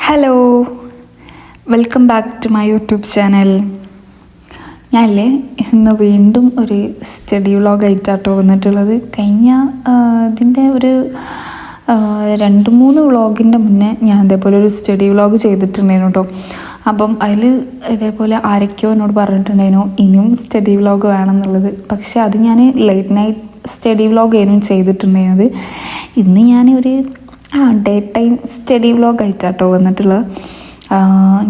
Hello, welcome back to my YouTube channel. ഞാനല്ലേ ഇന്ന് വീണ്ടും ഒരു സ്റ്റഡി വ്ളോഗായിട്ടാട്ടോ വന്നിട്ടുള്ളത്. കഴിഞ്ഞ ഇതിൻ്റെ ഒരു 2-3 വ്ളോഗിൻ്റെ മുന്നേ ഞാൻ ഇതേപോലെ ഒരു സ്റ്റഡി വ്ളോഗ് ചെയ്തിട്ടുണ്ടായിരുന്നു കേട്ടോ. അപ്പം അതിൽ ഇതേപോലെ ആരൊക്കെയോ എന്നോട് പറഞ്ഞിട്ടുണ്ടായിരുന്നു ഇനിയും സ്റ്റഡി വ്ളോഗ് വേണമെന്നുള്ളത്. പക്ഷെ അത് ഞാൻ ലേറ്റ് നൈറ്റ് സ്റ്റഡി വ്ളോഗ് ആയിരുന്നു ചെയ്തിട്ടുണ്ടായിരുന്നത്. ഇന്ന് ഞാൻ ഒരു ഡേ ടൈം സ്റ്റഡി വ്ളോഗ് ആയിട്ടാട്ടോ വന്നിട്ടുള്ളത്.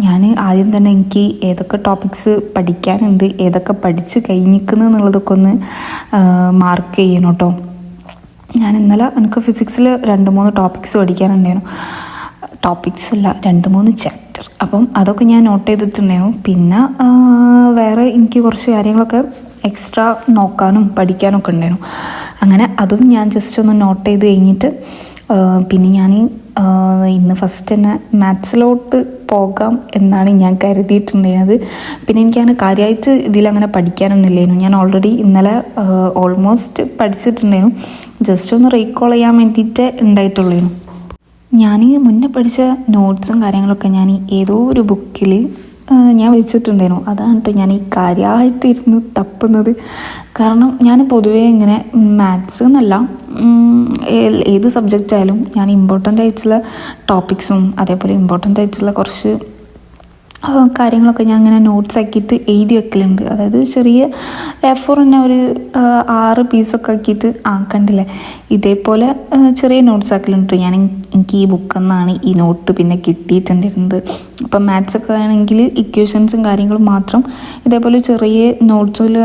ഞാൻ ആദ്യം തന്നെ എനിക്ക് ഏതൊക്കെ ടോപ്പിക്സ് പഠിക്കാനുണ്ട്, ഏതൊക്കെ പഠിച്ച് കഴിഞ്ഞിരിക്കുന്നു എന്നുള്ളതൊക്കെ ഒന്ന് മാർക്ക് ചെയ്യണം കേട്ടോ. ഞാൻ ഇന്നലെ എനിക്ക് ഫിസിക്സിൽ 2-3 ടോപ്പിക്സ് പഠിക്കാനുണ്ടായിരുന്നു. ടോപ്പിക്സ് അല്ല, 2-3 ചാപ്റ്റർ. അപ്പം അതൊക്കെ ഞാൻ നോട്ട് ചെയ്തിട്ടുണ്ടായിരുന്നു. പിന്നെ വേറെ എനിക്ക് കുറച്ച് കാര്യങ്ങളൊക്കെ എക്സ്ട്രാ നോക്കാനും പഠിക്കാനൊക്കെ ഉണ്ടായിരുന്നു. അങ്ങനെ അതും ഞാൻ ജസ്റ്റ് ഒന്ന് നോട്ട് ചെയ്ത് കഴിഞ്ഞിട്ട് പിന്നെ ഞാൻ ഇന്ന് ഫസ്റ്റ് തന്നെ മാത്സിലോട്ട് പോകാം എന്നാണ് ഞാൻ കരുതിയിട്ടുണ്ടായിരുന്നത്. പിന്നെ എനിക്കങ്ങനെ കാര്യമായിട്ട് ഇതിലങ്ങനെ പഠിക്കാനൊന്നുമില്ലായിരുന്നു. ഞാൻ ഓൾറെഡി ഇന്നലെ ഓൾമോസ്റ്റ് പഠിച്ചിട്ടുണ്ടായിരുന്നു. ജസ്റ്റ് ഒന്ന് റീകോൾ ചെയ്യാൻ വേണ്ടിയിട്ട് ഉണ്ടായിട്ടുള്ളൂ. ഞാൻ മുന്നേ പഠിച്ച നോട്ട്സും കാര്യങ്ങളൊക്കെ ഞാൻ ഏതോ ഒരു ബുക്കിൽ ഞാൻ വെച്ചിട്ടുണ്ടായിരുന്നു. അതാണ് കേട്ടോ ഞാൻ ഈ കാര്യമായിട്ട് ഇരുന്ന് തപ്പുന്നത്. കാരണം ഞാൻ പൊതുവേ ഇങ്ങനെ മാത്സ് എന്നല്ല, ഏത് സബ്ജക്റ്റ് ആയാലും ഞാൻ ഇമ്പോർട്ടൻ്റ് ആയിട്ടുള്ള ടോപ്പിക്സും അതേപോലെ ഇമ്പോർട്ടൻ്റ് ആയിട്ടുള്ള കുറച്ച് കാര്യങ്ങളൊക്കെ ഞാൻ ഇങ്ങനെ നോട്ട്സ് ആക്കിയിട്ട് എഴുതി വെക്കലുണ്ട്. അതായത് ചെറിയ A4 തന്നെ ഒരു 6 പീസൊക്കെ ആക്കിയിട്ട് കണ്ടില്ലേ, ഇതേപോലെ ചെറിയ നോട്ട്സ് ആക്കലുണ്ട് ഞാൻ. എനിക്ക് ഈ ബുക്കിൽ നിന്നാണ് ഈ നോട്ട് പിന്നെ കിട്ടിയിട്ടുണ്ടായിരുന്നത്. അപ്പം മാത്സൊക്കെ ആണെങ്കിൽ ഇക്വേഷൻസും കാര്യങ്ങളും മാത്രം ഇതേപോലെ ചെറിയ നോട്ട്സിൽ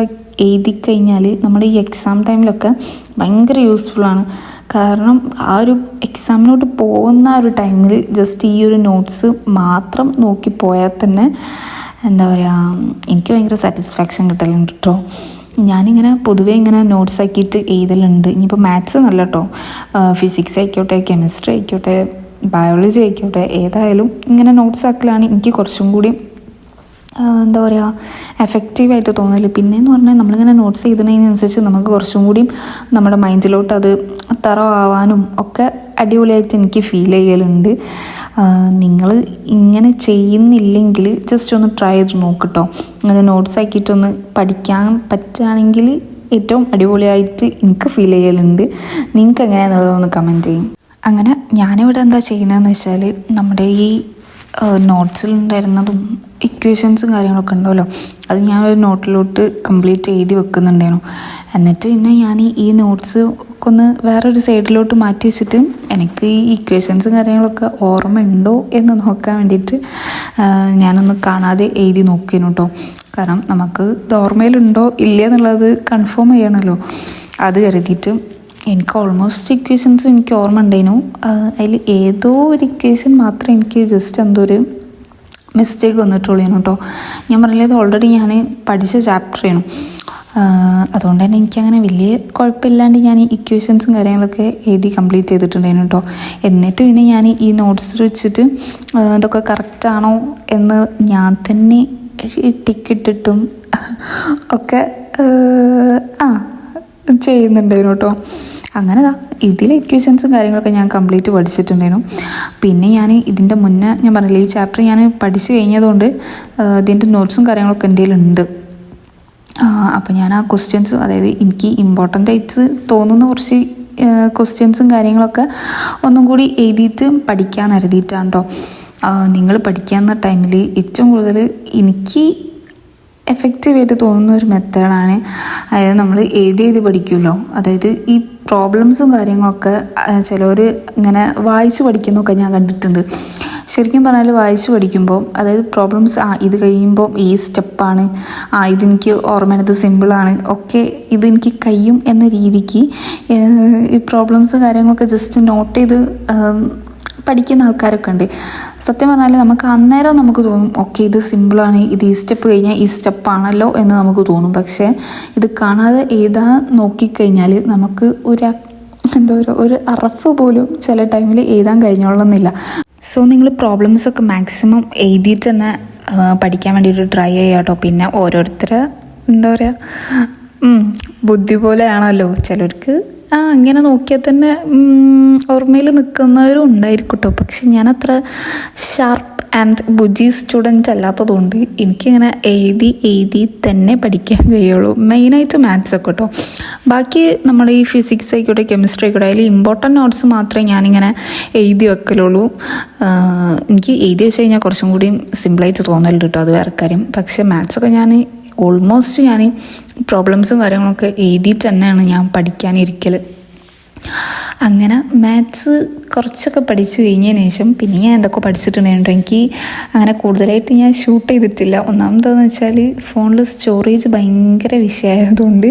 എഴുതി കഴിഞ്ഞാൽ നമ്മുടെ ഈ എക്സാം ടൈമിലൊക്കെ ഭയങ്കര യൂസ്ഫുള്ളാണ്. കാരണം ആ ഒരു എക്സാമിനോട്ട് പോകുന്ന ഒരു ടൈമിൽ ജസ്റ്റ് ഈ ഒരു നോട്ട്സ് മാത്രം നോക്കി പോയാൽ തന്നെ എന്താ പറയുക, എനിക്ക് ഭയങ്കര സാറ്റിസ്ഫാക്ഷൻ കിട്ടലുണ്ട് കേട്ടോ. ഞാനിങ്ങനെ പൊതുവേ ഇങ്ങനെ നോട്ട്സ് ആക്കിയിട്ട് എഴുതലുണ്ട്. ഇനിയിപ്പോൾ മാത്സ് നല്ല കേട്ടോ, ഫിസിക്സ് ആയിക്കോട്ടെ, കെമിസ്ട്രി ആയിക്കോട്ടെ, ബയോളജി ആയിക്കോട്ടെ, ഏതായാലും ഇങ്ങനെ നോട്ട്സ് ആക്കലാണ് എനിക്ക് കുറച്ചും കൂടി എന്താ പറയുക എഫക്റ്റീവായിട്ട് തോന്നല്. പിന്നെയെന്ന് പറഞ്ഞാൽ നമ്മളിങ്ങനെ നോട്ട്സ് ചെയ്തതിനനുസരിച്ച് നമുക്ക് കുറച്ചും കൂടിയും നമ്മുടെ മൈൻഡിലോട്ട് അത് ആവാനും ഒക്കെ അടിപൊളിയായിട്ട് എനിക്ക് ഫീൽ ചെയ്യലുണ്ട്. നിങ്ങൾ ഇങ്ങനെ ചെയ്യുന്നില്ലെങ്കിൽ ജസ്റ്റ് ഒന്ന് ട്രൈ ചെയ്ത് നോക്കട്ടോ. അങ്ങനെ നോട്ട്സ് ആക്കിയിട്ടൊന്ന് പഠിക്കാൻ പറ്റുകയാണെങ്കിൽ ഏറ്റവും അടിപൊളിയായിട്ട് എനിക്ക് ഫീൽ ചെയ്യലുണ്ട്. നിങ്ങൾക്ക് എങ്ങനെയാണെന്നുള്ളതൊന്ന് കമൻറ്റ് ചെയ്യും. അങ്ങനെ ഞാനിവിടെ എന്താ ചെയ്യുന്നതെന്ന് വെച്ചാൽ നമ്മുടെ ഈ നോട്ട്സിലുണ്ടായിരുന്നതും ഇക്വേഷൻസും കാര്യങ്ങളൊക്കെ ഉണ്ടല്ലോ, അത് ഞാൻ ഒരു നോട്ടിലോട്ട് കംപ്ലീറ്റ് എഴുതി വെക്കുന്നുണ്ടായിരുന്നു. എന്നിട്ട് പിന്നെ ഞാൻ ഈ നോട്ട്സ് ഒക്കെ ഒന്ന് വേറൊരു സൈഡിലോട്ട് മാറ്റി വെച്ചിട്ട് എനിക്ക് ഈ ഇക്വേഷൻസും കാര്യങ്ങളൊക്കെ ഓർമ്മയുണ്ടോ എന്ന് നോക്കാൻ വേണ്ടിയിട്ട് ഞാനൊന്ന് കാണാതെ എഴുതി നോക്കിയിരുന്നു കേട്ടോ. കാരണം നമുക്ക് ഇത് ഓർമ്മയിലുണ്ടോ ഇല്ല എന്നുള്ളത് കൺഫേം ചെയ്യണമല്ലോ. അത് കരുതിയിട്ട് എനിക്ക് ഓൾമോസ്റ്റ് ഇക്വേഷൻസ് എനിക്ക് ഓർമ്മ ഉണ്ടായിരുന്നു. അതിൽ ഏതോ ഒരു ഇക്വേഷൻ മാത്രം എനിക്ക് ജസ്റ്റ് എന്തോ ഒരു മിസ്റ്റേക്ക് വന്നിട്ടുള്ളൂ കേട്ടോ. ഞാൻ പറഞ്ഞത് ഓൾറെഡി ഞാൻ പഠിച്ച ചാപ്റ്ററാണ്. അതുകൊണ്ട് തന്നെ എനിക്കങ്ങനെ വലിയ കുഴപ്പമില്ലാണ്ട് ഞാൻ ഈ ഇക്വേഷൻസും കാര്യങ്ങളൊക്കെ എഴുതി കംപ്ലീറ്റ് ചെയ്തിട്ടുണ്ടായിരുന്നു കേട്ടോ. എന്നിട്ട് പിന്നെ ഞാൻ ഈ നോട്ട്സ് വെച്ചിട്ട് ഇതൊക്കെ കറക്റ്റാണോ എന്ന് ഞാൻ തന്നെ ടിക്കിട്ടിട്ടും ഒക്കെ ചെയ്യുന്നുണ്ടായിരുന്നു കേട്ടോ. അങ്ങനെ ഇതിലെ ഇക്വേഷൻസും കാര്യങ്ങളൊക്കെ ഞാൻ കംപ്ലീറ്റ് പഠിച്ചിട്ടുണ്ടായിരുന്നു. പിന്നെ ഞാൻ ഇതിൻ്റെ മുന്നേ ഞാൻ പറഞ്ഞില്ല, ഈ ചാപ്റ്റർ ഞാൻ പഠിച്ചു കഴിഞ്ഞതുകൊണ്ട് ഇതിൻ്റെ നോട്ട്സും കാര്യങ്ങളൊക്കെ എൻ്റെ കയ്യിലുണ്ട്. അപ്പോൾ ഞാൻ ആ ക്വസ്റ്റ്യൻസ്, അതായത് എനിക്ക് ഇമ്പോർട്ടൻ്റ് ആയിട്ട് തോന്നുന്ന കുറച്ച് ക്വസ്റ്റ്യൻസും കാര്യങ്ങളൊക്കെ ഒന്നും കൂടി എഴുതിയിട്ട് പഠിക്കാൻ കരുതിയിട്ടാണ് കേട്ടോ. നിങ്ങൾ പഠിക്കുന്ന ടൈമിൽ ഏറ്റവും കൂടുതൽ എനിക്ക് എഫക്റ്റീവായിട്ട് തോന്നുന്ന ഒരു മെത്തേഡാണ്, അതായത് നമ്മൾ എഴുതി പഠിക്കുമല്ലോ. അതായത് ഈ പ്രോബ്ലംസും കാര്യങ്ങളൊക്കെ ചിലവർ ഇങ്ങനെ വായിച്ച് പഠിക്കുന്നതൊക്കെ ഞാൻ കണ്ടിട്ടുണ്ട്. ശരിക്കും പറഞ്ഞാൽ വായിച്ച് പഠിക്കുമ്പോൾ അതായത് പ്രോബ്ലംസ് ഇത് കഴിയുമ്പോൾ ഈ സ്റ്റെപ്പാണ്, ഇതെനിക്ക് ഓർമ്മയത് സിമ്പിളാണ്, ഒക്കെ ഇതെനിക്ക് കഴിയും എന്ന രീതിക്ക് ഈ പ്രോബ്ലംസ് കാര്യങ്ങളൊക്കെ ജസ്റ്റ് നോട്ട് ചെയ്ത് പഠിക്കുന്ന ആൾക്കാരൊക്കെ ഉണ്ട്. സത്യം പറഞ്ഞാൽ നമുക്ക് അന്നേരം നമുക്ക് തോന്നും ഓക്കെ ഇത് സിമ്പിളാണ്, ഇത് ഈ സ്റ്റെപ്പ് കഴിഞ്ഞാൽ ഈ സ്റ്റെപ്പാണല്ലോ എന്ന് നമുക്ക് തോന്നും. പക്ഷേ ഇത് കാണാതെ എഴുതാൻ നോക്കിക്കഴിഞ്ഞാൽ നമുക്ക് ഒരു അറഫ് പോലും ചില ടൈമിൽ എഴുതാൻ കഴിഞ്ഞോളന്നില്ല. സോ നിങ്ങൾ പ്രോബ്ലംസൊക്കെ മാക്സിമം എഴുതിയിട്ട് തന്നെ പഠിക്കാൻ വേണ്ടിയിട്ട് ട്രൈ ചെയ്യാം കേട്ടോ. പിന്നെ ഓരോരുത്തരെ എന്താ പറയുക ബുദ്ധി പോലെയാണല്ലോ, ചിലർക്ക് ഇങ്ങനെ നോക്കിയാൽ തന്നെ ഓർമ്മയിൽ നിൽക്കുന്നവരും ഉണ്ടായിരിക്കും കേട്ടോ. പക്ഷെ ഞാനത്ര ഷാർപ്പ് ആൻഡ് ബുജി സ്റ്റുഡൻറ്റ് അല്ലാത്തതുകൊണ്ട് എനിക്കിങ്ങനെ എഴുതി തന്നെ പഠിക്കാൻ കഴിയുള്ളൂ. മെയിനായിട്ട് മാത്സ് ഒക്കെ കേട്ടോ. ബാക്കി നമ്മൾ ഈ ഫിസിക്സ് ആയിക്കോട്ടെ കെമിസ്ട്രി ആയിക്കോട്ടെ അതിൽ ഇമ്പോർട്ടൻറ്റ് നോട്ട്സ് മാത്രമേ ഞാനിങ്ങനെ എഴുതി വെക്കലുള്ളൂ. എനിക്ക് എഴുതി വെച്ച് കഴിഞ്ഞാൽ കുറച്ചും കൂടി സിമ്പിളായിട്ട് തോന്നലുണ്ട് കേട്ടോ, അത് വേറെ കാര്യം. പക്ഷേ മാത്സൊക്കെ ഞാൻ ഓൾമോസ്റ്റ് ഞാൻ പ്രോബ്ലംസും കാര്യങ്ങളൊക്കെ എഴുതിയിട്ട് തന്നെയാണ് ഞാൻ പഠിക്കാനിരിക്കൽ. അങ്ങനെ മാത്സ് കുറച്ചൊക്കെ പഠിച്ച് കഴിഞ്ഞതിന് ശേഷം പിന്നെ ഞാൻ എന്തൊക്കെ പഠിച്ചിട്ടുണ്ടായിരുന്നു. എനിക്ക് അങ്ങനെ കൂടുതലായിട്ട് ഞാൻ ഷൂട്ട് ചെയ്തിട്ടില്ല. ഒന്നാമതെന്ന് വെച്ചാൽ ഫോണിൽ സ്റ്റോറേജ് ഭയങ്കര വിഷയമായതുകൊണ്ട്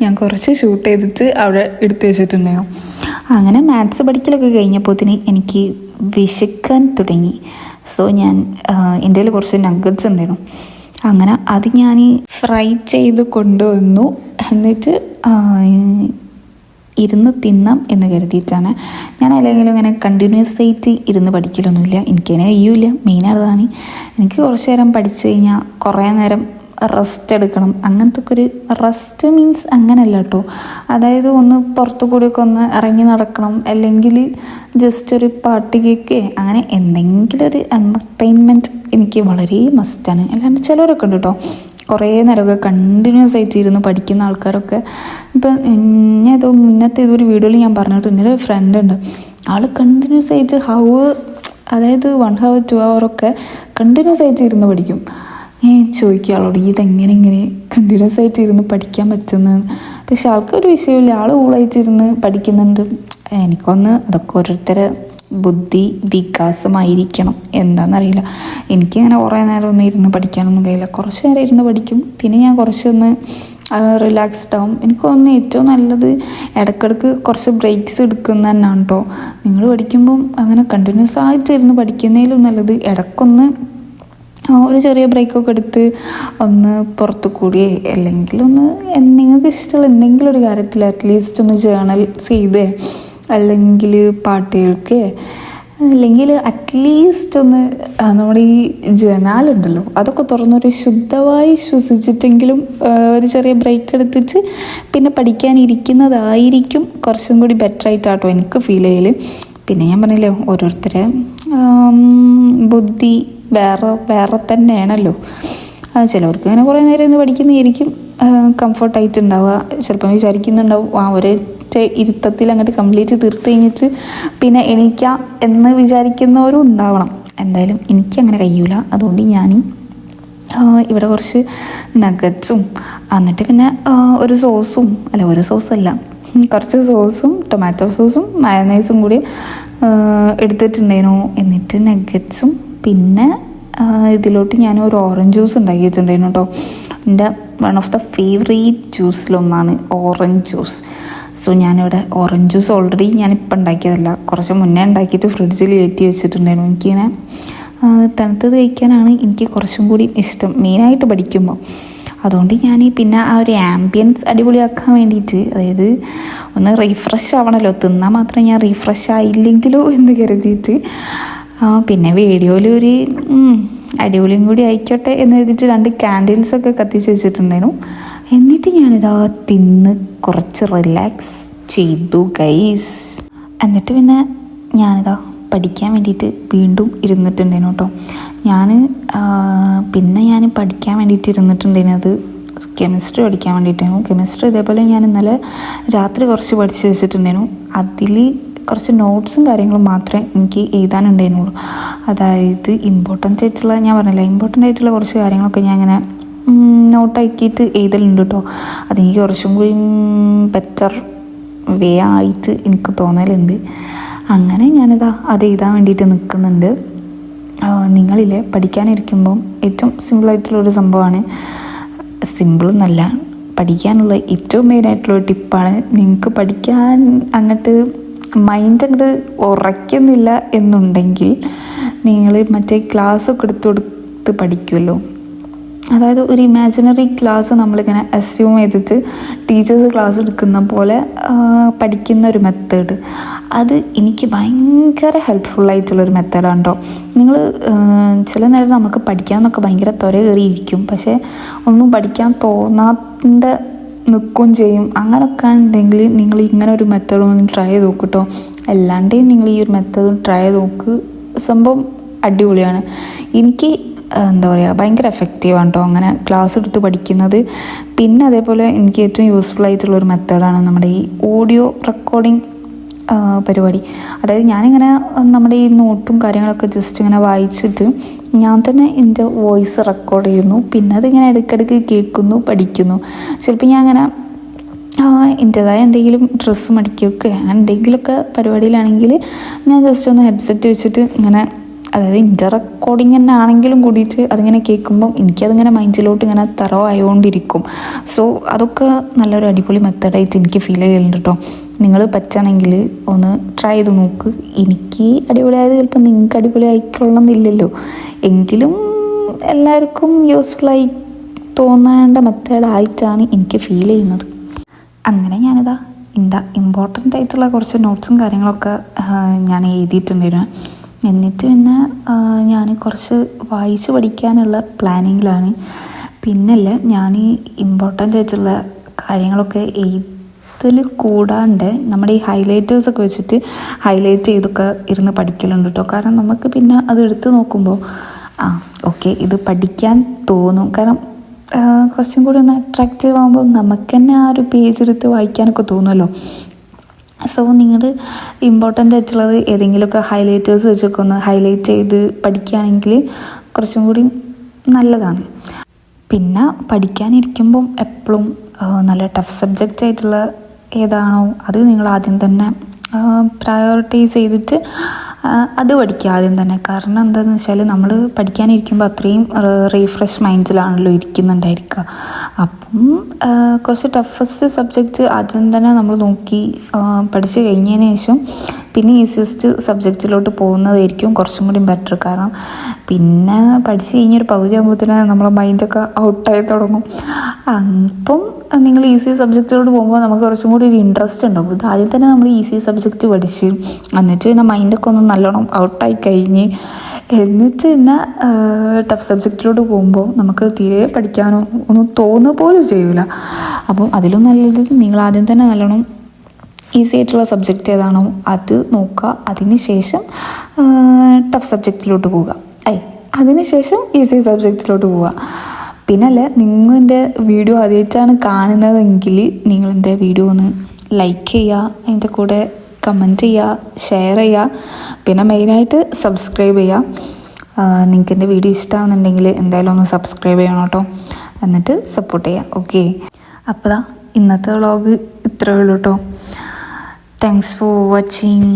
ഞാൻ കുറച്ച് ഷൂട്ട് ചെയ്തിട്ട് അവിടെ എടുത്തു വെച്ചിട്ടുണ്ടായിരുന്നു. അങ്ങനെ മാത്സ് പഠിക്കലൊക്കെ കഴിഞ്ഞപ്പോഴത്തേന് എനിക്ക് വിശക്കാൻ തുടങ്ങി. സോ ഞാൻ എൻ്റെ കയ്യിൽ കുറച്ച് നഗ്ഗറ്റ്സ് ഉണ്ടായിരുന്നു. അങ്ങനെ അത് ഞാൻ ഫ്രൈ ചെയ്ത് കൊണ്ടുവന്നു. എന്നിട്ട് ഇരുന്ന് തിന്നാം എന്ന് കരുതിയിട്ടാണ്. ഞാൻ അല്ലെങ്കിലും ഇങ്ങനെ കണ്ടിന്യൂസ് ആയിട്ട് ഇരുന്ന് പഠിക്കലൊന്നുമില്ല, എനിക്കതിനെ കഴിയൂല. മെയിനാണ് എനിക്ക് കുറച്ച് നേരം പഠിച്ചു കഴിഞ്ഞാൽ കുറേ നേരം റെസ്റ്റ് എടുക്കണം. അങ്ങനത്തെ ഒക്കെ ഒരു റെസ്റ്റ് മീൻസ് അങ്ങനെയല്ല കേട്ടോ, അതായത് ഒന്ന് പുറത്തു കൂടിയൊക്കെ ഒന്ന് ഇറങ്ങി നടക്കണം, അല്ലെങ്കിൽ ജസ്റ്റ് ഒരു പാട്ട് കേൾക്കുക, അങ്ങനെ എന്തെങ്കിലും ഒരു എൻ്റർടൈൻമെൻറ്റ് എനിക്ക് വളരെ മസ്റ്റാണ്. അല്ലാണ്ട് ചിലവരൊക്കെ ഉണ്ട് കേട്ടോ കുറേ നേരമൊക്കെ കണ്ടിന്യൂസ് ആയിട്ട് ഇരുന്ന് പഠിക്കുന്ന ആൾക്കാരൊക്കെ. ഇപ്പം ഞാൻ മുന്നത്തെ ഇതൊരു വീഡിയോയിൽ ഞാൻ പറഞ്ഞിട്ട് എൻ്റെ ഒരു ഫ്രണ്ട് ഉണ്ട്, ആൾ കണ്ടിന്യൂസ് ആയിട്ട് അതായത് 1 hour 2 hour ഒക്കെ കണ്ടിന്യൂസ് ആയിട്ട് ഇരുന്ന് പഠിക്കും. ഞാൻ ചോദിക്കുക ആളോട് ഇതെങ്ങനെ കണ്ടിന്യൂസ് ആയിട്ട് ഇരുന്ന് പഠിക്കാൻ പറ്റുന്നത്. പക്ഷെ ആൾക്കൊരു വിഷയമില്ല, ആൾ കൂളായിട്ടിരുന്ന് പഠിക്കുന്നുണ്ട്. എനിക്കൊന്ന് അതൊക്കെ ഓരോരുത്തരെ ബുദ്ധി വികാസമായിരിക്കണം, എന്താണെന്നറിയില്ല. എനിക്കിങ്ങനെ കുറേ നേരം ഒന്നും ഇരുന്ന് പഠിക്കാനൊന്നും കഴിയില്ല. കുറച്ച് നേരം ഇരുന്ന് പഠിക്കും, പിന്നെ ഞാൻ കുറച്ചൊന്ന് റിലാക്സ്ഡ് ആവും. എനിക്കൊന്ന് ഏറ്റവും നല്ലത് ഇടയ്ക്കിടയ്ക്ക് കുറച്ച് ബ്രേക്സ് എടുക്കുന്ന തന്നെയാണ് കേട്ടോ. നിങ്ങൾ പഠിക്കുമ്പം അങ്ങനെ കണ്ടിന്യൂസ് ആയിട്ട് ഇരുന്ന് പഠിക്കുന്നതിലും നല്ലത് ഇടയ്ക്കൊന്ന് ഒരു ചെറിയ ബ്രേക്കൊക്കെ എടുത്ത് ഒന്ന് പുറത്തു കൂടി അല്ലെങ്കിൽ ഒന്ന് നിങ്ങൾക്ക് ഇഷ്ടമുള്ള എന്തെങ്കിലും ഒരു കാര്യത്തിൽ അറ്റ്ലീസ്റ്റ് ഒന്ന് ജേണൽ ചെയ്തേ, അല്ലെങ്കിൽ പാട്ട് കേൾക്കുക, അല്ലെങ്കിൽ അറ്റ്ലീസ്റ്റ് ഒന്ന് നമ്മുടെ ഈ ജനാലുണ്ടല്ലോ അതൊക്കെ തുറന്നൊരു ശുദ്ധമായി ശ്വസിച്ചിട്ടെങ്കിലും ഒരു ചെറിയ ബ്രേക്ക് എടുത്തിട്ട് പിന്നെ പഠിക്കാനിരിക്കുന്നതായിരിക്കും കുറച്ചും കൂടി ബെറ്ററായിട്ടാട്ടോ എനിക്ക് ഫീൽ ചെയ്യൽ. പിന്നെ ഞാൻ പറഞ്ഞില്ലേ ഓരോരുത്തരെ ബുദ്ധി വേറെ തന്നെയാണല്ലോ. ചിലവർക്ക് ഇങ്ങനെ കുറേ നേരം ഇന്ന് പഠിക്കുന്നതായിരിക്കും കംഫർട്ടായിട്ടുണ്ടാവുക. ചിലപ്പം വിചാരിക്കുന്നുണ്ടാവും ഒരൊറ്റ ഇരുത്തത്തിൽ അങ്ങോട്ട് കംപ്ലീറ്റ് തീർത്ത് കഴിഞ്ഞിട്ട് പിന്നെ എണീക്കാം എന്ന് വിചാരിക്കുന്നവരും ഉണ്ടാവണം. എന്തായാലും എനിക്കങ്ങനെ കഴിയൂല. അതുകൊണ്ട് ഞാൻ ഇവിടെ കുറച്ച് നഗറ്റ്സും എന്നിട്ട് പിന്നെ ഒരു സോസല്ല കുറച്ച് സോസും ടൊമാറ്റോ സോസും മയോനൈസും കൂടി എടുത്തിട്ടുണ്ടായിരുന്നു. എന്നിട്ട് നഗറ്റ്സും പിന്നെ ഇതിലോട്ട് ഞാൻ ഒരു ഓറഞ്ച് ജ്യൂസ് ഉണ്ടാക്കി വെച്ചിട്ടുണ്ടായിരുന്നു കേട്ടോ. എൻ്റെ വൺ ഓഫ് ദ ഫേവറേറ്റ് ജ്യൂസിലൊന്നാണ് ഓറഞ്ച് ജ്യൂസ്. സോ ഞാനിവിടെ ഓറഞ്ച് ജ്യൂസ് ഓൾറെഡി ഞാനിപ്പോൾ ഉണ്ടാക്കിയതല്ല, കുറച്ച് മുന്നേ ഉണ്ടാക്കിയിട്ട് ഫ്രിഡ്ജിൽ കയറ്റി വെച്ചിട്ടുണ്ടായിരുന്നു. എനിക്കിങ്ങനെ തണുത്തത് കഴിക്കാനാണ് എനിക്ക് കുറച്ചും കൂടി ഇഷ്ടം മെയിനായിട്ട് പഠിക്കുമ്പോൾ. അതുകൊണ്ട് ഞാൻ പിന്നെ ആ ഒരു ആംബിയൻസ് അടിപൊളിയാക്കാൻ വേണ്ടിയിട്ട്, അതായത് ഒന്ന് റീഫ്രഷ് ആവണമല്ലോ, തിന്നാൽ മാത്രമേ ഞാൻ റീഫ്രഷ് ആയില്ലെങ്കിലോ എന്ന് കരുതിയിട്ട് പിന്നെ വീഡിയോയിൽ ഒരു അടിപൊളിയും കൂടി ആയിക്കോട്ടെ എന്ന് എഴുതിയിട്ട് 2 ക്യാൻഡിൽസൊക്കെ കത്തിച്ച് വെച്ചിട്ടുണ്ടായിരുന്നു. എന്നിട്ട് ഞാനിതാ തിന്ന് കുറച്ച് റിലാക്സ് ചെയ്തു ഗൈസ്. എന്നിട്ട് പിന്നെ ഞാനിതാ പഠിക്കാൻ വേണ്ടിയിട്ട് വീണ്ടും ഇരുന്നിട്ടുണ്ടായിരുന്നു കേട്ടോ. ഞാൻ പഠിക്കാൻ വേണ്ടിയിട്ട് ഇരുന്നിട്ടുണ്ടായിരുന്നത് കെമിസ്ട്രി പഠിക്കാൻ വേണ്ടിയിട്ടായിരുന്നു. കെമിസ്ട്രി ഇതേപോലെ ഞാൻ ഇന്നലെ രാത്രി കുറച്ച് പഠിച്ച് വെച്ചിട്ടുണ്ടായിരുന്നു. അതിൽ കുറച്ച് നോട്ട്സും കാര്യങ്ങളും മാത്രമേ എനിക്ക് എഴുതാനുണ്ടായിരുന്നുള്ളൂ. അതായത് ഇമ്പോർട്ടൻ്റ് ആയിട്ടുള്ള കുറച്ച് കാര്യങ്ങളൊക്കെ ഞാൻ ഇങ്ങനെ നോട്ടാക്കിയിട്ട് എഴുതലുണ്ട് കേട്ടോ. അതെനിക്ക് കുറച്ചും കൂടി ബെറ്റർ വേ ആയിട്ട് എനിക്ക് തോന്നലുണ്ട്. അങ്ങനെ ഞാനിതാ അത് എഴുതാൻ വേണ്ടിയിട്ട് നിൽക്കുന്നുണ്ട്. നിങ്ങളില്ലേ പഠിക്കാനിരിക്കുമ്പം ഏറ്റവും സിമ്പിളായിട്ടുള്ളൊരു സംഭവമാണ്, സിമ്പിളെന്നല്ല പഠിക്കാനുള്ള ഏറ്റവും മെയിനായിട്ടുള്ളൊരു ടിപ്പാണ്. നിങ്ങൾക്ക് പഠിക്കാൻ അങ്ങോട്ട് മൈൻഡ് അങ്ങോട്ട് ഉറയ്ക്കുന്നില്ല എന്നുണ്ടെങ്കിൽ നിങ്ങൾ മറ്റേ ക്ലാസ്സൊക്കെ എടുത്ത് പഠിക്കുമല്ലോ, അതായത് ഒരു ഇമാജിനറി ക്ലാസ് നമ്മളിങ്ങനെ അസ്യൂം ചെയ്തിട്ട് ടീച്ചേഴ്സ് ക്ലാസ് എടുക്കുന്ന പോലെ പഠിക്കുന്ന ഒരു മെത്തേഡ്, അത് എനിക്ക് ഭയങ്കര ഹെൽപ്ഫുള്ളായിട്ടുള്ളൊരു മെത്തേഡാണ് കേട്ടോ. നിങ്ങൾ ചില നേരം നമുക്ക് പഠിക്കാമെന്നൊക്കെ ഭയങ്കര ത്വര കയറിയിരിക്കും, പക്ഷേ ഒന്നും പഠിക്കാൻ തോന്നാത്ത നിൽക്കുകയും ചെയ്യും. അങ്ങനെയൊക്കെ ഉണ്ടെങ്കിൽ നിങ്ങൾ ഇങ്ങനെ ഒരു മെത്തേഡ് ഒന്ന് ട്രൈ ചെയ്ത് നോക്കൂട്ടോ. അല്ലാണ്ട് നിങ്ങൾ ഈ ഒരു മെത്തേഡ് ട്രൈ ചെയ്ത് നോക്ക്. സംഭവം അടിപൊളിയാണ്. എനിക്ക് എന്താ പറയുക, ഭയങ്കര എഫക്റ്റീവാണ് കേട്ടോ അങ്ങനെ ക്ലാസ് എടുത്ത് പഠിക്കുന്നത്. പിന്നെ അതേപോലെ എനിക്ക് ഏറ്റവും യൂസ്ഫുൾ ആയിട്ടുള്ളൊരു മെത്തേഡാണ് നമ്മുടെ ഈ ഓഡിയോ റെക്കോർഡിങ് പരിപാടി. അതായത് ഞാനിങ്ങനെ നമ്മുടെ ഈ നോട്ടും കാര്യങ്ങളൊക്കെ ജസ്റ്റ് ഇങ്ങനെ വായിച്ചിട്ട് ഞാൻ തന്നെ എൻ്റെ വോയിസ് റെക്കോർഡ് ചെയ്യുന്നു. പിന്നെ അതിങ്ങനെ ഇടയ്ക്കിടയ്ക്ക് കേൾക്കുന്നു, പഠിക്കുന്നു. ചിലപ്പോൾ ഞാൻ അങ്ങനെ എൻ്റേതായ എന്തെങ്കിലും ഡ്രസ്സ് മടിക്കുകയൊക്കെ അങ്ങനെ എന്തെങ്കിലുമൊക്കെ പരിപാടിയിലാണെങ്കിൽ ഞാൻ ജസ്റ്റ് ഒന്ന് ഹെഡ്സെറ്റ് വെച്ചിട്ട് ഇങ്ങനെ, അതായത് എൻ്റെ റെക്കോർഡിങ് തന്നെ ആണെങ്കിലും കൂടിയിട്ട് അതിങ്ങനെ കേൾക്കുമ്പം എനിക്കതിങ്ങനെ മൈൻഡിലോട്ട് ഇങ്ങനെ തറവായോണ്ടിരിക്കും. സോ അതൊക്കെ നല്ലൊരു അടിപൊളി മെത്തേഡായിട്ട് എനിക്ക് ഫീൽ ചെയ്യുന്നുണ്ട് കേട്ടോ. നിങ്ങൾ പറ്റുകയാണെങ്കിൽ ഒന്ന് ട്രൈ ചെയ്ത് നോക്ക്. എനിക്ക് അടിപൊളിയായത് ചിലപ്പോൾ നിങ്ങൾക്ക് അടിപൊളി ആയിക്കൊള്ളണമെന്നില്ലല്ലോ, എങ്കിലും എല്ലാവർക്കും യൂസ്ഫുള്ളായി തോന്നേണ്ട മെത്തേഡായിട്ടാണ് എനിക്ക് ഫീൽ ചെയ്യുന്നത്. അങ്ങനെ ഞാനിതാ ഇമ്പോർട്ടൻ്റ് ആയിട്ടുള്ള കുറച്ച് നോട്ട്സും കാര്യങ്ങളൊക്കെ ഞാൻ എഴുതിയിട്ടുണ്ടായിരുന്നു. എന്നിട്ട് പിന്നെ ഞാൻ കുറച്ച് വായിച്ച് പഠിക്കാനുള്ള പ്ലാനിങ്ങിലാണ്. പിന്നല്ല ഞാൻ ഇമ്പോർട്ടൻ്റ് ആയിട്ടുള്ള കാര്യങ്ങളൊക്കെ എഴുതൽ കൂടാണ്ട് നമ്മുടെ ഈ ഹൈലൈറ്റേഴ്സൊക്കെ വെച്ചിട്ട് ഹൈലൈറ്റ് ചെയ്തൊക്കെ ഇരുന്ന് പഠിക്കലുണ്ട് കേട്ടോ. കാരണം നമുക്ക് പിന്നെ അത് എടുത്ത് നോക്കുമ്പോൾ ഓക്കെ ഇത് പഠിക്കാൻ തോന്നും. കാരണം കുറച്ചും കൂടി ഒന്ന് അട്രാക്റ്റീവ് ആകുമ്പോൾ നമുക്ക് തന്നെ ആ ഒരു പേജ് എടുത്ത് വായിക്കാനൊക്കെ തോന്നുമല്ലോ. സോ നിങ്ങൾ ഇമ്പോർട്ടൻ്റ് ആയിട്ടുള്ളത് ഏതെങ്കിലുമൊക്കെ ഹൈലൈറ്റേഴ്സ് വെച്ചൊക്കെ ഒന്ന് ഹൈലൈറ്റ് ചെയ്ത് പഠിക്കുകയാണെങ്കിൽ കുറച്ചും കൂടി നല്ലതാണ്. പിന്നെ പഠിക്കാനിരിക്കുമ്പം എപ്പോഴും നല്ല ടഫ് സബ്ജക്റ്റ് ആയിട്ടുള്ള ഏതാണോ അത് നിങ്ങൾ ആദ്യം തന്നെ പ്രയോറിറ്റൈസ് ചെയ്തിട്ട് അത് പഠിക്കുക ആദ്യം തന്നെ. കാരണം എന്താണെന്ന് വെച്ചാൽ നമ്മൾ പഠിക്കാനിരിക്കുമ്പോൾ അത്രയും റീഫ്രഷ് മൈൻഡിലാണല്ലോ ഇരിക്കുന്നുണ്ടായിരിക്കുക. അപ്പം കുറച്ച് ടഫസ്റ്റ് സബ്ജക്റ്റ് ആദ്യം തന്നെ നമ്മൾ നോക്കി പഠിച്ച് കഴിഞ്ഞതിന് ശേഷം പിന്നെ ഈസിയസ്റ്റ് സബ്ജക്റ്റിലോട്ട് പോകുന്നതായിരിക്കും കുറച്ചും കൂടി ബെറ്റർ. കാരണം പിന്നെ പഠിച്ച് കഴിഞ്ഞൊരു പകുതി ആകുമ്പോഴത്തേന് നമ്മളെ മൈൻഡൊക്കെ ഔട്ടായി തുടങ്ങും. അപ്പം നിങ്ങൾ ഈസി സബ്ജക്റ്റിലോട്ട് പോകുമ്പോൾ നമുക്ക് കുറച്ചും കൂടി ഒരു ഇൻട്രസ്റ്റ് ഉണ്ടാവും. ഇത് ആദ്യം തന്നെ നമ്മൾ ഈസി സബ്ജക്റ്റ് പഠിച്ച് എന്നിട്ട് പിന്നെ മൈൻഡൊക്കെ ഒന്ന് നല്ലോണം ഔട്ടായി കഴിഞ്ഞ് എന്നിട്ട് പിന്നെ ടഫ് സബ്ജക്റ്റിലോട്ട് പോകുമ്പോൾ നമുക്ക് തീരെ പഠിക്കാനോ ഒന്നും തോന്നുക പോലും ചെയ്യൂല. അപ്പം അതിലും നല്ലത് നിങ്ങൾ ആദ്യം തന്നെ നല്ലോണം ഈസി ആയിട്ടുള്ള സബ്ജക്റ്റ് ഏതാണോ അത് നോക്കുക. അതിന് ശേഷം ടഫ് സബ്ജക്റ്റിലോട്ട് പോവുക. അതിന് ശേഷം ഈസി സബ്ജക്റ്റിലോട്ട് പോവുക. പിന്നല്ലേ നിങ്ങളെൻ്റെ വീഡിയോ ആദ്യമായിട്ടാണ് കാണുന്നതെങ്കിൽ നിങ്ങളെൻ്റെ വീഡിയോ ഒന്ന് ലൈക്ക് ചെയ്യുക, അതിൻ്റെ കൂടെ കമൻറ്റ് ചെയ്യുക, ഷെയർ ചെയ്യുക, പിന്നെ മെയിനായിട്ട് സബ്സ്ക്രൈബ് ചെയ്യുക. നിങ്ങൾക്ക് എൻ്റെ വീഡിയോ ഇഷ്ടമാകുന്നുണ്ടെങ്കിൽ എന്തായാലും ഒന്ന് സബ്സ്ക്രൈബ് ചെയ്യണം കേട്ടോ. എന്നിട്ട് സപ്പോർട്ട് ചെയ്യുക. ഓക്കെ, അപ്പോൾ ഇന്നത്തെ വ്ളോഗ് ഇത്രയേ ഉള്ളൂ കേട്ടോ. Thanks for watching.